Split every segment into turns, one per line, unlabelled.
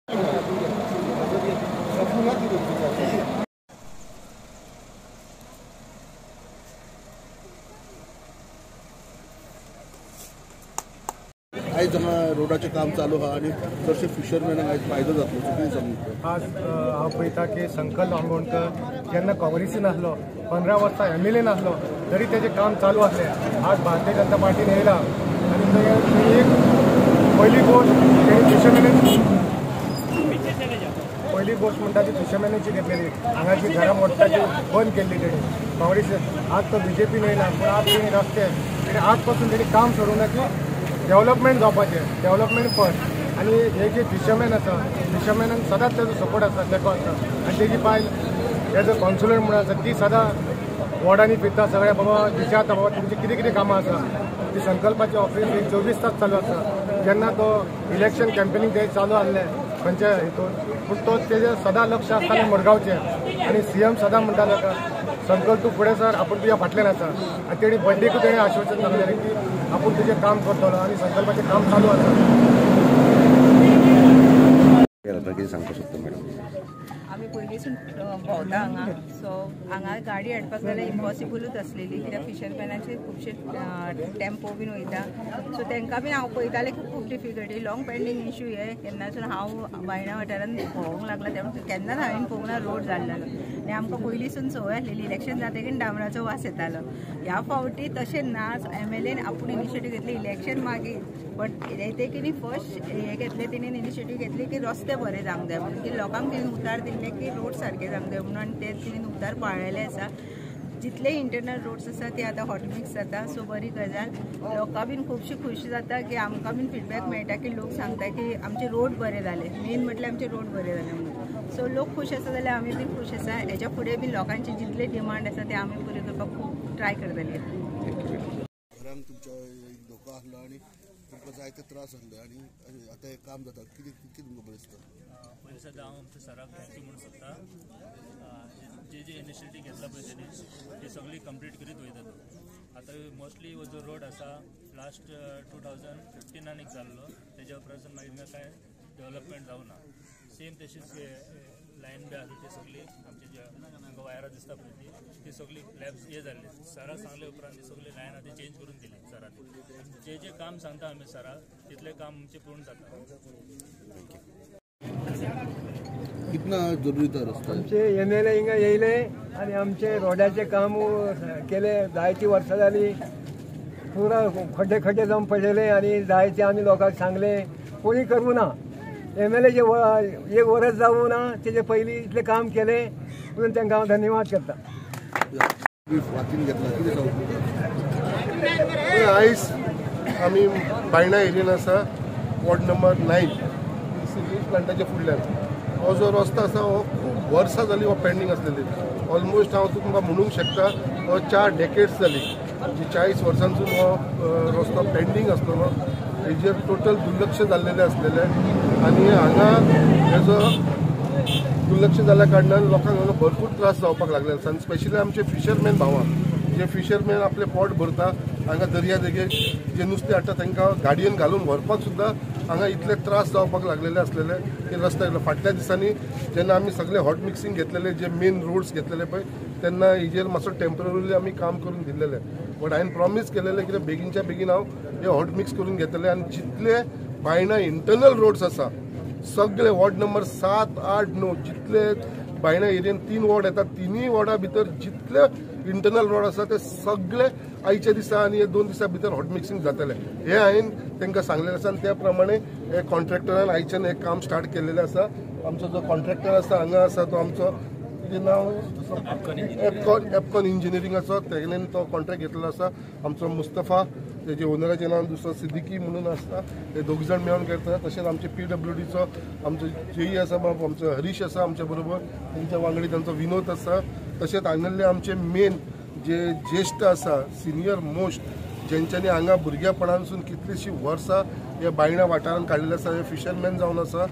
आज हांगा रोडाचें काम चालू आहा आनी चडशे फिशरमॅनांक आज फायदो जातलो कितें सांगता?
आज हांव पळयता की संकल्प आंबोणकर जेन्ना काँग्रेसीन आसलो 15 वर्सां MLA नासलो तरी तेजें काम चालू आसलें. आज भारतीय जनता पार्टीन येयला आनी एक पहिली गोष्ट म्हणटा ती फिशरमॅनाची घेतलेली. हांगाची घरां मोडटाची बंद केल्ली तेणी काँग्रेसीन. आज तो BJPन येयला पूण आज तेणी रस्ते तेणी आज पासून तेणी काम सोडूना की डेव्हलपमेंट जावपाचें, डेव्हलपमेंट फर्स्ट. आनी हे जे फिशरमॅन आसा फिशरमॅनांक सदांच तेजो सपोर्ट आसा तेको आसता. आनी तेजी बायल एज अ कॉन्सुलर म्हणून आसा ती सदां वॉर्डांनी फिरता सगळे बाबा विचारता बाबा तुमची कितें कितें कामां आसा. ती संकल्पाची ऑफिस 24 तास चालू आसा. जेन्ना तो इलेक्शन कॅम्पेनींग ते चालू आसलें खंयच्या हितून पूण तो तेजें सदां लक्ष आसतालें मडगांवचें. आनी CM सदां म्हणटालो संकल्प तूं फुडें सर आपूण तुज्या फाटल्यान आसा. आनी तेणी बड्डेकूय तेणें आश्वासन सांगलेलें की आपूण तुजें काम करतलो आनी संकल्पाचें काम चालू आसा.
कितें सांगपाक सोदता मॅडम?
आमी पयलींसून भोंवता हांगा. सो हांगा गाडी हाडपाक जाल्यार इम्पॉसिबलूच आसलेली कित्याक फिशरमॅनाचे खुबशे टेम्पो बीन वयता. सो तांकां बीन हांव पळयतालें की खूब डिफिकल्टी लॉंग पेंडींग इश्यू हे केन्नासून हांव बायणा वाठारांत भोंवूंक लागला तेन्ना केन्नाच हांवें पळोवंक ना रोड जाल्लो. आनी आमकां पयलींसून संवय आसलेली इलेक्शन जातकीर डामराचो वास येतालो. ह्या फावटी तशें ना. MLAन आपूण इनिशिएटीव घेतली इलेक्शन मागीर बट येतेकीर फर्स्ट हे घेतले तेणीन इनिशिएटीव घेतली की रस्ते बरे जावंक जाय म्हणून की लोकांक तेणेन उतार दिल्ले की रोड सारके जावंक जाय म्हणून. आनी ते तेणेन उतार पाळलेले आसा. जितले इंटरनल रोड्स आसा ते आतां हॉट मिक्स जाता. सो बरी गजाल. लोकां बीन खुबशी खुशी जाता की आमकां बीन फीडबॅक मेळटा की लोक सांगता की आमचे रोड बरे जाले. मेन म्हटल्यार आमचे रोड बरे जाले म्हणून. सो लोक खूश आसा जाल्यार आमी बीन खूश आसा. हेच्या फुडें बीन लोकांचे जितले डिमांड आसा ते आमी पुरे करपाक खूब ट्राय करतली.
घरान तुमच्या धोको आसलो आनी तुमकां जायते त्रास आसले आनी आतां हें काम जाता कितें तुमकां बरें दिसता?
पयलीं सद्दां हांव आमच्या सराक थँक्यू म्हणून सोदता. जे इनिशिएटीव घेतला पळय तेणी ती सगळी कंप्लीट करीत वयता. आतां मोस्टली हो जो रोड आसा लास्ट 2015 एक जाल्लो तेज्या उपरांत मागीर हिंगा कांय डेव्हलपमेंट जावना. सेम तशीच लायन बी आसा ती सगळी आमची जे हांगा वायरां दिसता पळय ती सगळी लॅब्स हे जाल्ली. सराक सांगले उपरांत ती सगळी लायन आतां चेंज करून दिली सरांनी. जे काम सांगता आमी सराक तितले काम आमचे पूर्ण जाता.
कितना जरुरी था रस्ता?
आमचे MLA हिंगा येयले आनी आमचे रोडाचे काम केले. जायतीं वर्सां जाली. पुरा खड्डे खड्डे जावन पडलेले आनी जायते आमी लोकांक सांगले कोणी करूं ना. MLA जे एक वर्स जावं ना तेजे पयलीं इतले काम केले म्हणून तांकां हांव धन्यवाद करता.
वाचून घेतला कितें
आयज आमी बायणा एरियेन आसा वॉर्ड नंबर 9 सिवीज प्लांटाच्या फुडल्यान. हो जो रस्तो आसा हो खूब वर्सां जाली हो पेंडींग आसलेली. ऑलमोस्ट हांव तुमकां म्हणूंक शकता हो 4 डेकेड्स जाली. 40 वर्सांसून हो रस्तो पेंडींग आसलेलो. हेजेर टोटल दुर्लक्ष जाल्लेलें आसलेलें आनी हांगा हेजो दुर्लक्ष जाल्ल्या कारणान लोकांक हांगा भरपूर त्रास जावपाक लागले आसा. आनी स्पेशली आमचे फिशरमॅन भावां जे फिशरमॅन आपले पोट भरता हांगा दर्या देगेर जे नुस्तें हाडटा तांकां गाडयेन घालून व्हरपाक सुद्दां हांगा इतले त्रास जावपाक लागलेले आसलेले की रस्त्यार. फाटल्या दिसांनी जेन्ना आमी सगळे हॉट मिक्सिंग घेतलेले जे मेन रोड्स घेतलेले पळय तेन्ना हेजेर मातसो टेम्पररी आमी काम करून दिल्लेले. बट हांवें प्रॉमीस केलेलें कित्याक बेगीनच्या बेगीन हांव हे हॉट मिक्स करून घेतले आनी जितले बायणा इंटरनल रोड्स आसा सगळे वॉर्ड नंबर 7, 8, 9 जितले बायणा एरियेन 3 वॉर्ड येतात 3 वॉर्डा भितर जितले इंटरनल रोड आसा ते सगळे आयच्या दिसा आनी हे 2 दिसां भितर हॉट मिक्सिंग जातले हे हांवें तांकां सांगलेलें आसा. आनी त्या प्रमाणे हे कॉन्ट्रॅक्टरान आयच्यान हे काम स्टार्ट केल्लेलें आसा. आमचो जो कॉन्ट्रॅक्टर आसा हांगा आसा तो आमचो कितें नांव एपकॉन इंजिनियरिंगाचो तेणेन तो कॉन्ट्रॅक्ट घेतलेलो आसा. आमचो मुस्तफा तेजे ओनराचें नांव दुसरो सिद्दीकी म्हणून आसता. हे 2 जाण मेळून करता. तशेंच आमचे PWDचो आमचो JE आसा बाब आमचो हरीश आसा आमच्या बरोबर. तेंच्या वांगडी तांचो विनोद आसा. तशेंच हांगासले आमचे मेन जे ज्येश्ठ आसा सिनियर मोस्ट जेंच्यांनी हांगा भुरगेपणानसून कितलीशीं वर्सां हे बायणा वाठारांत काडिल्ले आसा. हे फिशरमॅन जावन आसा.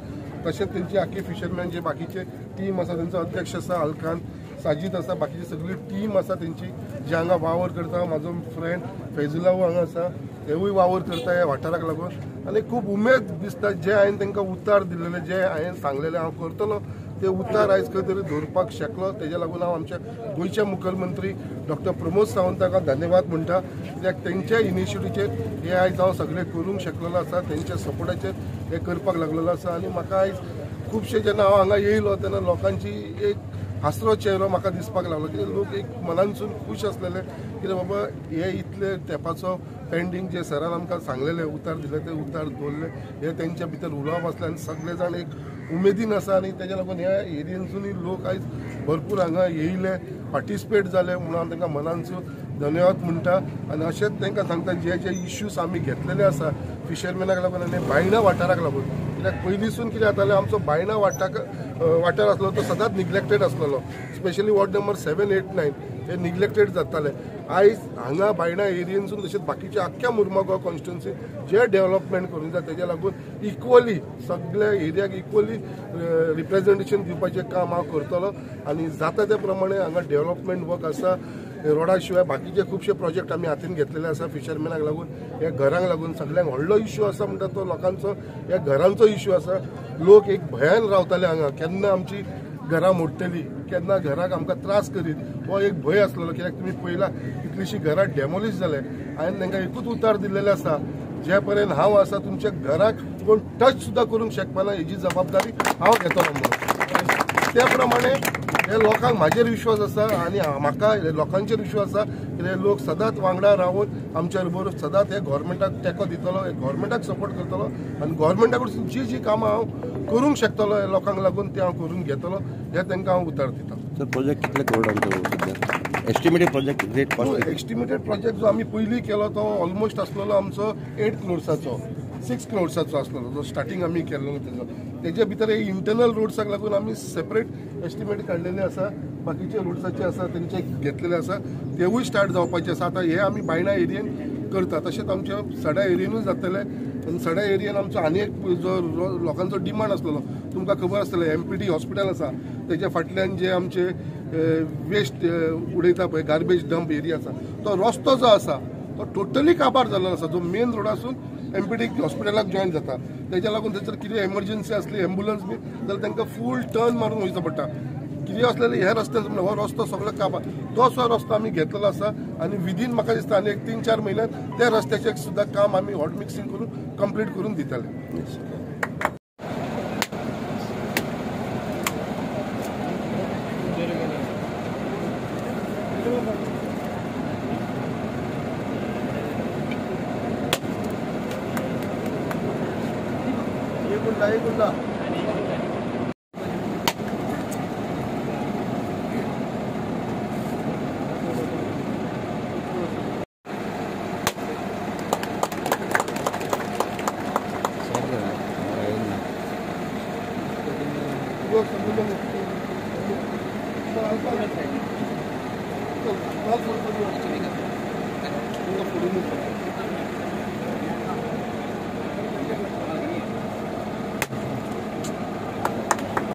तशेंच तेंची आख्खी फिशरमॅन जे बाकीचे टीम आसा तेंचो अध्यक्ष आसा अलखान साजीद आसा, बाकीची सगळी टीम आसा तेंची जी हांगा वावर करता. म्हाजो फ्रेंड फैजुल्लाहू हांगा आसा, तेवूय वावर करता ह्या वाठाराक लागून. आनी खूब उमेद दिसता जे हांवें तांकां उतार दिल्लेले, जे हांवें सांगलेले हांव करतलो ते उतार आयज खंय तरी दवरपाक शकलो. तेज्या लागून हांव आमच्या गोंयचे मुखेलमंत्री डॉक्टर प्रमोद सावंताक धन्यवाद म्हणटा. कित्याक तेंच्या इनिशिएटिव्हचेर हे आयज हांव सगळें करूंक शकलेलो आसा, तेंच्या सपोर्टाचेर हे करपाक लागलेलो आसा. आनी म्हाका आयज खुबशे जेन्ना हांव हांगा येयलो तेन्ना लोकांची एक हासरो चेहरो म्हाका दिसपाक लागलो. कित्याक लोक एक मनानसून खूश आसलेले कित्याक बाबा हे इतले तेंपाचो पेंडींग जे सरान आमकां सांगलेले उतार दिले ते उतार दवरले, हे तेंच्या भितर उलोवप आसलें आनी सगळे जाण एक उमेदीन आसा. आनी तेज्या लागून ह्या एरियेनसूनय लोक आयज भरपूर हांगा येयले, पार्टिसिपेट जाले म्हणून हांव तांकां मनानसून धन्यवाद म्हणटा. आनी अशेंच तांकां सांगता जे जे इश्यूज आमी घेतलेले आसा फिशरमॅनाक लागून आनी बायणा वाठाराक लागून. कित्याक पयलींसून कितें जातालें, आमचो बायणा वाठार आसलो तो सदांच निग्लेक्टेड आसलेलो, स्पेशली वॉर्ड नंबर 7, 8, 9 हे निग्लेक्टेड जाताले. आयज हांगा बायणा एरियेनसून तशेंच बाकीच्या आख्ख्या मुर्मुगांव कॉन्स्टिट्युन्सी जे डेव्हलपमेंट करूंक जाय तेज्या लागून इक्वली सगळ्या एरियाक इक्वली रिप्रेझेंटेशन दिवपाचें काम हांव करतलो. आनी जाता ते प्रमाणे हांगा डेव्हलपमेंट वर्क आसा. रोडा शिवाय बाकीचे खुबशे प्रोजेक्ट आमी हातीन घेतलेले आसा फिशरमॅनाक लागून. ह्या घरांक लागून सगळ्यांक व्हडलो इश्यू आसा म्हणटा तो लोकांचो ह्या घरांचो इश्यू आसा. लोक एक भयान रावताले हांगा, केन्ना आमची घरां मोडटली, केन्ना घराक आमकां त्रास करीत, हो एक भंय आसलेलो. कित्याक तुमी पळयला कितलीशीं घरां डेमोलिश जाले. हांवें तांकां एकूच उतार दिल्लेलें आसा, जे पर्यंत हांव आसा तुमच्या घराक कोण टच सुद्दां करूंक शकपाना हेजी जबाबदारी हांव घेतलो म्हणून. त्या प्रमाणे हे लोकांक म्हाजेर विश्वास आसा आनी म्हाका लोकांचेर विश्वास आसा. कित्याक लोक सदांच वांगडा रावन आमच्या बरोबर सदांच हे गोव्हर्मेंटाक तेंको दितलो, हे गोव्हर्मेंटाक सपोर्ट करतलो. आनी गोव्हर्मेंटा कडसून जी कामां हांव करूंक शकतलो हे लोकांक लागून ते हांव करून घेतलो, हे तांकां हांव उतार दिता.
सर प्रोजेक्ट कितले करोड आमचो estimated project great cost?
Estimated project जो आमी पयलीं केलो तो ऑलमोस्ट आसलेलो आमचो 8 करोड्साचो, 6 करोड्साचो आसलेलो जो स्टार्टींग आमी केल्लो तेजो. तेजे भितर हे इंटरनल रोड्साक लागून आमी सेपरेट एस्टिमेट काडलेले आसा, बाकीचे रोड्साचे आसा तेंचे घेतलेले आसा, तेवूय स्टार्ट जावपाचे आसा. आतां हे आमी बायणा एरियेन करता, तशेंच आमच्या सड्या एरियेनूय जातले. आनी सड्या एरियेन आमचो आनी एक जो लोकांचो डिमांड आसलेलो, तुमकां खबर आसतलें MPD हॉस्पिटल आसा तेच्या फाटल्यान जे आमचे वेस्ट उडयता पळय गार्बेज डंप एरिया आसा, तो रस्तो जो आसा तो टोटली काबार जाल्लो आसा, जो मेन रोडासून MPD हॉस्पिटलाक जॉयन जाता. तेज्या लागून थंयसर कितें एमर्जन्सी आसली एम्बुलन्स बी जाल्यार तांकां फूल टर्न मारून वयचो पडटा. कितें असलेले हे रस्त्यान हो रस्तो सगळो काबार, तो रस्तो आमी घेतलेलो आसा. आनी विदीन म्हाका दिसता आनी एक 3-4 म्हयन्यात त्या रस्त्याचें सुद्दां काम आमी हॉट मिक्सिंग करून कंप्लीट करून दितले.